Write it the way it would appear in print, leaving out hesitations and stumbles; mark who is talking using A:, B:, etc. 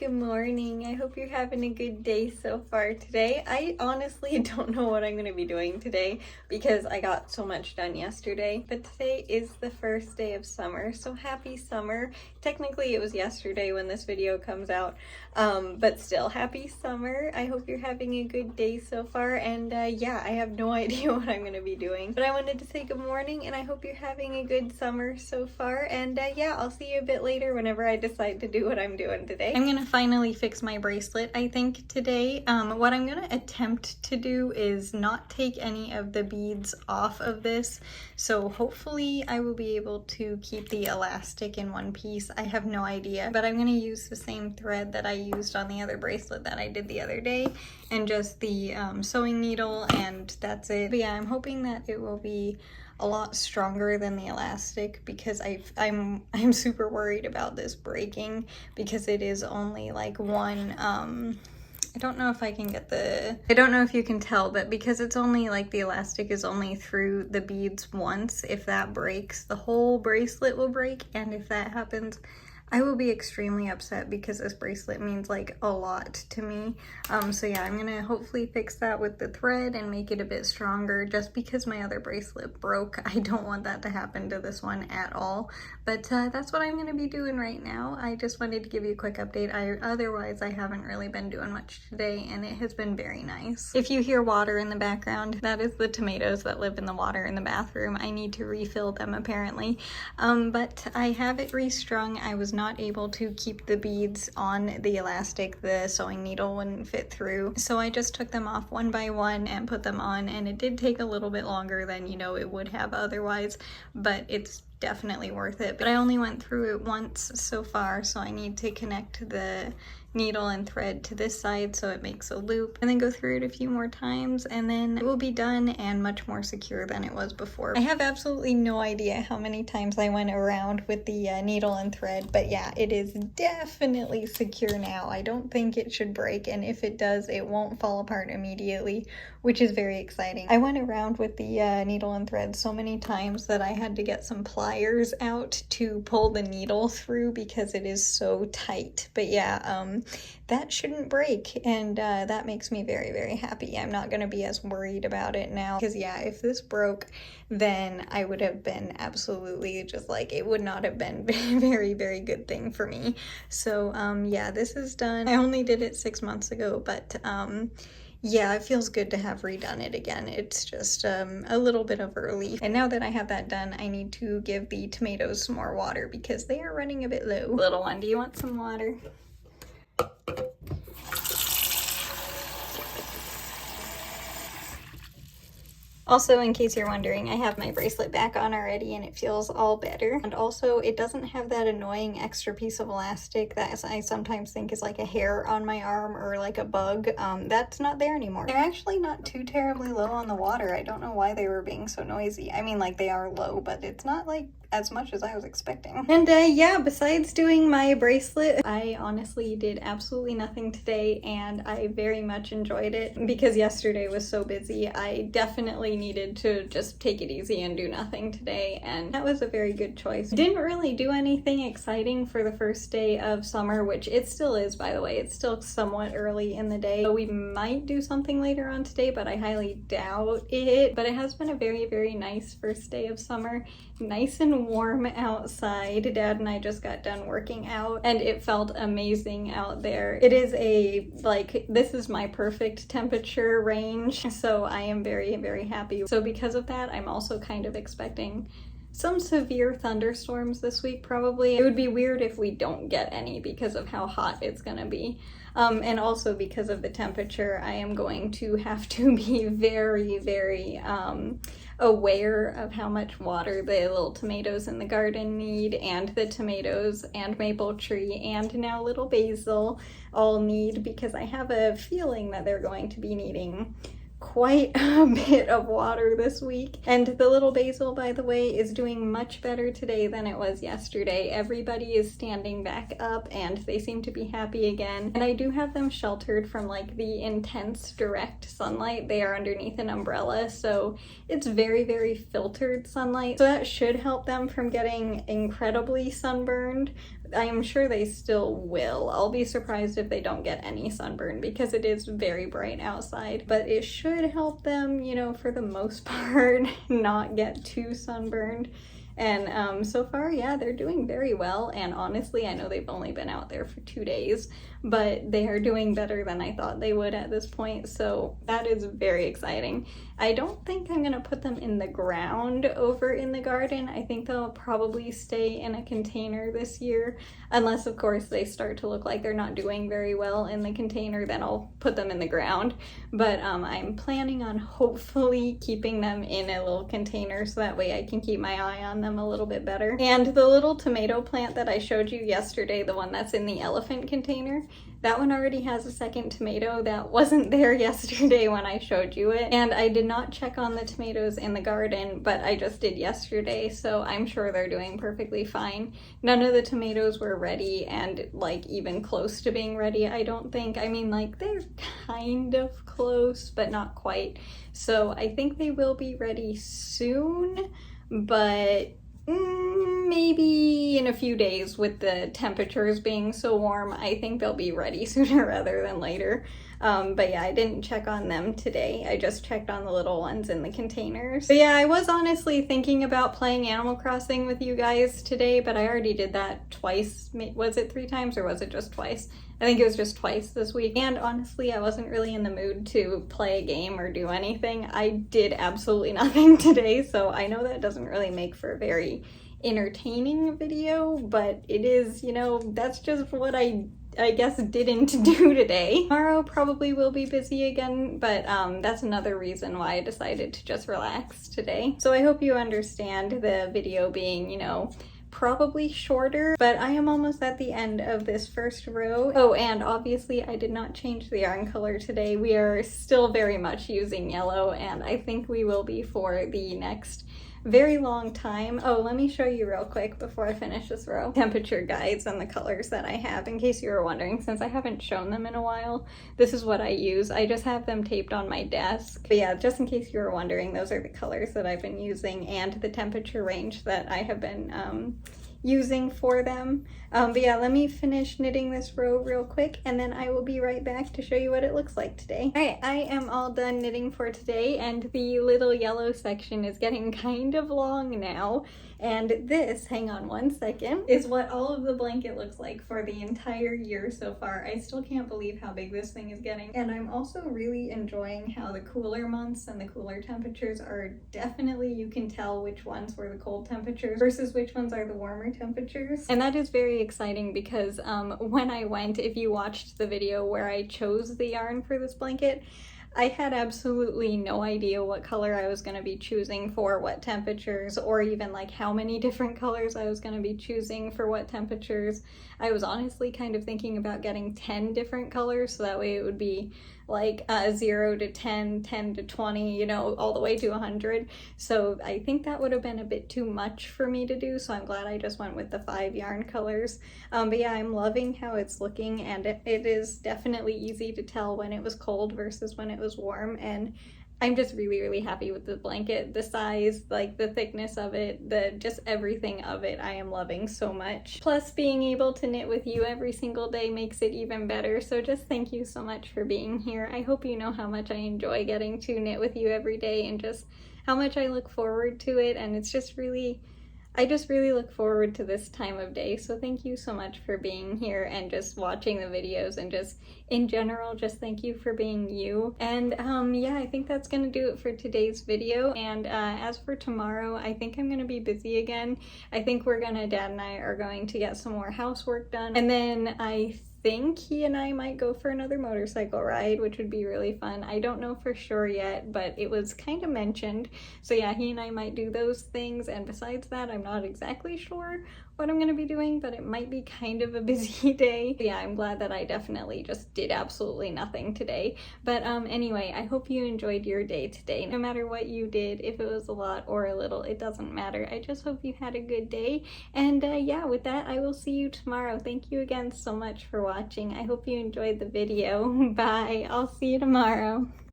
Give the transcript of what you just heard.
A: good morning. I hope you're having a good day so far today. I honestly don't know what I'm going to be doing today because I got so much done yesterday, but today is the first day of summer, so happy summer. Technically it was yesterday when this video comes out, but still happy summer. I hope you're having a good day so far, and yeah, I have no idea what I'm going to be doing, but I wanted to say good morning and I hope you're having a good summer so far, and yeah, I'll see you a bit later whenever I decide to do what I'm doing today. I'm gonna finally fix my bracelet, I think, today. What I'm gonna attempt to do is not take any of the beads off of this, so hopefully I will be able to keep the elastic in one piece. I have no idea, but I'm gonna use the same thread that I used on the other bracelet that I did the other day, and just the sewing needle, and that's it. But yeah, I'm hoping that it will be a lot stronger than the elastic because I'm super worried about this breaking because it is only like one, I don't know if I can get I don't know if you can tell, but because it's only like the elastic is only through the beads once, if that breaks, the whole bracelet will break, and if that happens, I will be extremely upset because this bracelet means like a lot to me. So yeah, I'm gonna hopefully fix that with the thread and make it a bit stronger just because my other bracelet broke. I don't want that to happen to this one at all. But that's what I'm gonna be doing right now. I just wanted to give you a quick update. Otherwise, I haven't really been doing much today, and it has been very nice. If you hear water in the background, that is the tomatoes that live in the water in the bathroom. I need to refill them apparently. But I have it restrung. I was not able to keep the beads on the elastic. The sewing needle wouldn't fit through, so I just took them off one by one and put them on, and it did take a little bit longer than, you know, it would have otherwise, but it's definitely worth it. But I only went through it once so far, so I need to connect the needle and thread to this side so it makes a loop, and then go through it a few more times, and then it will be done and much more secure than it was before. I have absolutely no idea how many times I went around with the needle and thread, but yeah, it is definitely secure now. I don't think it should break, and if it does, it won't fall apart immediately, which is very exciting. I went around with the needle and thread so many times that I had to get some pliers out to pull the needle through because it is so tight. But yeah, that shouldn't break, and that makes me very, very happy. I'm not gonna be as worried about it now, because yeah, if this broke, then I would have been absolutely just like, it would not have been a very, very good thing for me. So yeah, this is done. I only did it 6 months ago, but yeah, it feels good to have redone it again. It's just a little bit of a relief. And now that I have that done, I need to give the tomatoes some more water because they are running a bit low. Little one, do you want some water? Also, in case you're wondering, I have my bracelet back on already and it feels all better. And also, it doesn't have that annoying extra piece of elastic that I sometimes think is like a hair on my arm or like a bug. That's not there anymore. They're actually not too terribly low on the water. I don't know why they were being so noisy. I mean, like, they are low, but it's not like as much as I was expecting. And yeah, besides doing my bracelet, I honestly did absolutely nothing today, and I very much enjoyed it because yesterday was so busy. I definitely needed to just take it easy and do nothing today, and that was a very good choice. Didn't really do anything exciting for the first day of summer, which it still is, by the way. It's still somewhat early in the day, so we might do something later on today, but I highly doubt it. But it has been a very, very nice first day of summer. Nice and warm outside. Dad and I just got done working out and it felt amazing out there. It is this is my perfect temperature range, so I am very, very happy. So because of that, I'm also kind of expecting some severe thunderstorms this week probably. It would be weird if we don't get any because of how hot it's gonna be. And also because of the temperature, I am going to have to be very, very aware of how much water the little tomatoes in the garden need, and the tomatoes and maple tree and now little basil all need, because I have a feeling that they're going to be needing quite a bit of water this week. And the little basil, by the way, is doing much better today than it was yesterday. Everybody is standing back up and they seem to be happy again. And I do have them sheltered from like the intense direct sunlight. They are underneath an umbrella, so it's very, very filtered sunlight. So that should help them from getting incredibly sunburned. I am sure they still will. I'll be surprised if they don't get any sunburn because it is very bright outside, but it should help them, you know, for the most part, not get too sunburned. And so far, yeah, they're doing very well. And honestly, I know they've only been out there for 2 days, but they are doing better than I thought they would at this point. So that is very exciting. I don't think I'm gonna put them in the ground over in the garden. I think they'll probably stay in a container this year, unless of course they start to look like they're not doing very well in the container, then I'll put them in the ground. But I'm planning on hopefully keeping them in a little container so that way I can keep my eye on them a little bit better. And the little tomato plant that I showed you yesterday, the one that's in the elephant container, that one already has a second tomato that wasn't there yesterday when I showed you it. And I did not check on the tomatoes in the garden, but I just did yesterday, so I'm sure they're doing perfectly fine. None of the tomatoes were ready and like even close to being ready, I don't think. I mean, like they're kind of close, but not quite. So I think they will be ready soon, but maybe in a few days with the temperatures being so warm, I think they'll be ready sooner rather than later. But yeah, I didn't check on them today. I just checked on the little ones in the containers. But yeah, I was honestly thinking about playing Animal Crossing with you guys today, but I already did that twice. Was it 3 times or was it just twice? I think it was just twice this week. And honestly, I wasn't really in the mood to play a game or do anything. I did absolutely nothing today, so I know that doesn't really make for a very entertaining video, but it is, you know, that's just what I guess didn't do today. Tomorrow probably will be busy again, but that's another reason why I decided to just relax today. So I hope you understand the video being, you know, probably shorter, but I am almost at the end of this first row. Oh, and obviously I did not change the yarn color today. We are still very much using yellow, and I think we will be for the next very long time. Oh, let me show you real quick before I finish this row. Temperature guides and the colors that I have, in case you were wondering, since I haven't shown them in a while. This is what I use. I just have them taped on my desk. But yeah, just in case you were wondering, those are the colors that I've been using and the temperature range that I have been using for them. But yeah, let me finish knitting this row real quick and then I will be right back to show you what it looks like today. Alright, I am all done knitting for today, and the little yellow section is getting kind of long now. And this, hang on one second, is what all of the blanket looks like for the entire year so far. I still can't believe how big this thing is getting. And I'm also really enjoying how the cooler months and the cooler temperatures are definitely, you can tell which ones were the cold temperatures versus which ones are the warmer temperatures. And that is very exciting because when I went, if you watched the video where I chose the yarn for this blanket, I had absolutely no idea what color I was going to be choosing for what temperatures, or even like how many different colors I was going to be choosing for what temperatures. I was honestly kind of thinking about getting 10 different colors, so that way it would be like 0 to 10, 10 to 20, you know, all the way to 100. So I think that would have been a bit too much for me to do, so I'm glad I just went with the 5 yarn colors. But yeah, I'm loving how it's looking, and it is definitely easy to tell when it was cold versus when it was warm, and I'm just really, really happy with the blanket. The size, like the thickness of it, just everything of it, I am loving so much. Plus being able to knit with you every single day makes it even better. So just thank you so much for being here. I hope you know how much I enjoy getting to knit with you every day and just how much I look forward to it. And it's just really, I just really look forward to this time of day. So thank you so much for being here and just watching the videos, and just in general, just thank you for being you. And yeah, I think that's gonna do it for today's video. And as for tomorrow, I think I'm gonna be busy again. I think Dad and I are going to get some more housework done. And then I think he and I might go for another motorcycle ride, which would be really fun. I don't know for sure yet, but it was kind of mentioned. So yeah, he and I might do those things. And besides that, I'm not exactly sure what I'm gonna be doing, but it might be kind of a busy day. Yeah, I'm glad that I definitely just did absolutely nothing today. But anyway, I hope you enjoyed your day today. No matter what you did, if it was a lot or a little, it doesn't matter. I just hope you had a good day. And yeah, with that, I will see you tomorrow. Thank you again so much for watching. I hope you enjoyed the video. Bye. I'll see you tomorrow.